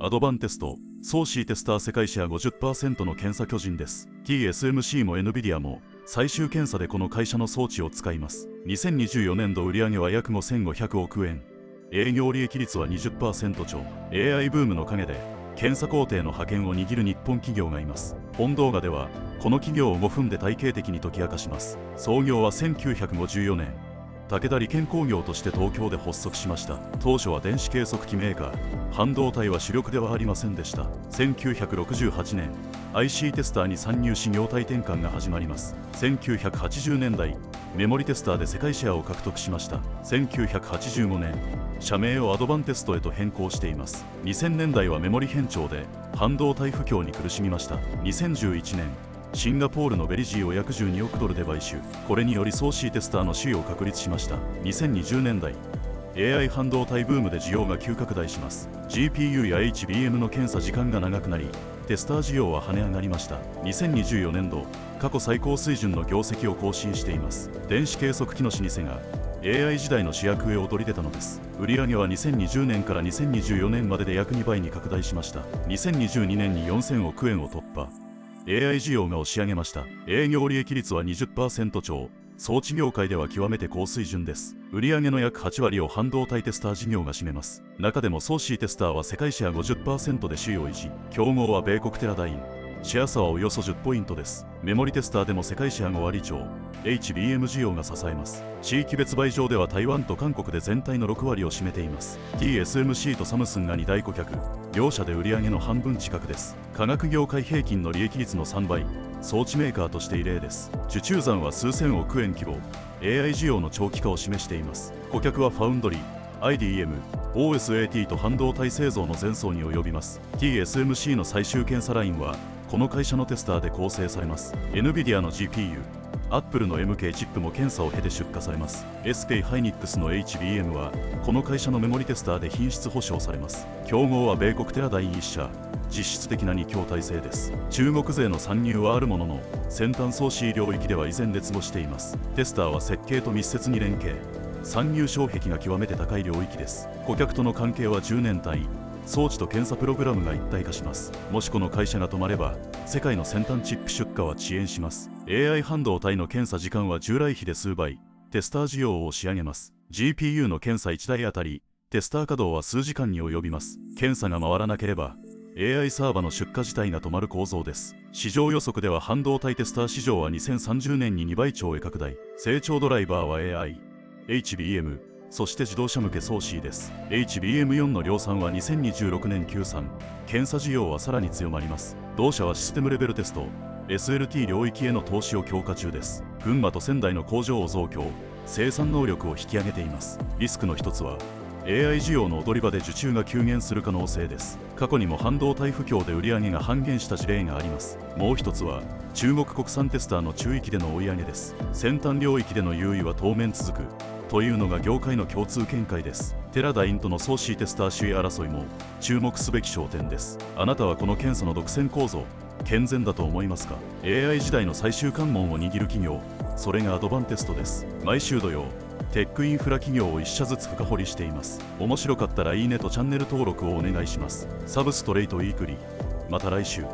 アドバンテスト、ソーシーテスター世界シェア 50% の検査巨人です。TSMC も NVIDIA も最終検査でこの会社の装置を使います。2024年度売上は約5500億円。営業利益率は 20% 超。AI ブームの陰で検査工程の覇権を握る日本企業がいます。本動画ではこの企業を5分で体系的に解き明かします。創業は1954年。武田理研工業として東京で発足しました。当初は電子計測器メーカー、半導体は主力ではありませんでした。1968年、IC テスターに参入し業態転換が始まります。1980年代、メモリテスターで世界シェアを獲得しました。1985年、社名をアドバンテストへと変更しています。2000年代はメモリ偏重で半導体不況に苦しみました。2011年、シンガポールのベリジーを約12億ドルで買収。これによりソーシーテスターの首位を確立しました。2020年代、AI 半導体ブームで需要が急拡大します。 GPU や HBM の検査時間が長くなり、テスター需要は跳ね上がりました。2024年度、過去最高水準の業績を更新しています。電子計測器の老舗が AI 時代の主役へ躍り出たのです。売上は2020年から2024年までで約2倍に拡大しました。2022年に4000億円を突破。AI 需要が押し上げました。営業利益率は 20% 超。装置業界では極めて高水準です。売上の約8割を半導体テスター事業が占めます。中でもソーシーテスターは世界シェア 50% で首位を維持。競合は米国テラダイン。シェア差はおよそ10ポイントです。メモリテスターでも世界シェア5割超。HBM 需要が支えます。地域別売上では台湾と韓国で全体の6割を占めています。TSMC とサムスンが2大顧客。両社で売上の半分近くです。化学業界平均の利益率の3倍。装置メーカーとして異例です。受注残は数千億円規模。AI 需要の長期化を示しています。顧客はファウンドリー、IDM、OSAT と半導体製造の前層に及びます。TSMC の最終検査ラインはこの会社のテスターで構成されます。 NVIDIA の GPU、Apple の MK チップも検査を経て出荷されます。 SK ハイニックスの HBM はこの会社のメモリテスターで品質保証されます。競合は米国テラダイン1社。実質的な2強体制です。中国勢の参入はあるものの、先端装置領域では依然劣後しています。テスターは設計と密接に連携。参入障壁が極めて高い領域です。顧客との関係は10年単位。装置と検査プログラムが一体化します。もしこの会社が止まれば、世界の先端チップ出荷は遅延します。AI 半導体の検査時間は従来比で数倍。テスター需要を押し上げます。GPU の検査1台あたり、テスター稼働は数時間に及びます。検査が回らなければ、AI サーバの出荷自体が止まる構造です。市場予測では半導体テスター市場は2030年に2倍超へ拡大。成長ドライバーは AI、HBM、そして自動車向けソーシーです。HBM4 の量産は2026年休産。検査需要はさらに強まります。同社はシステムレベルテスト、SLT 領域への投資を強化中です。群馬と仙台の工場を増強、生産能力を引き上げています。リスクの一つは、AI 需要の踊り場で受注が急減する可能性です。過去にも半導体不況で売上が半減した事例があります。もう一つは、中国国産テスターの中域での追い上げです。先端領域での優位は当面続く。というのが業界の共通見解です。テラダインとのソーシーテスター首位争いも注目すべき焦点です。あなたはこの検査の独占構造、健全だと思いますか？ AI 時代の最終関門を握る企業、それがアドバンテストです。毎週土曜、テックインフラ企業を1社ずつ深掘りしています。面白かったらいいねとチャンネル登録をお願いします。サブストレイトウィークリー。また来週。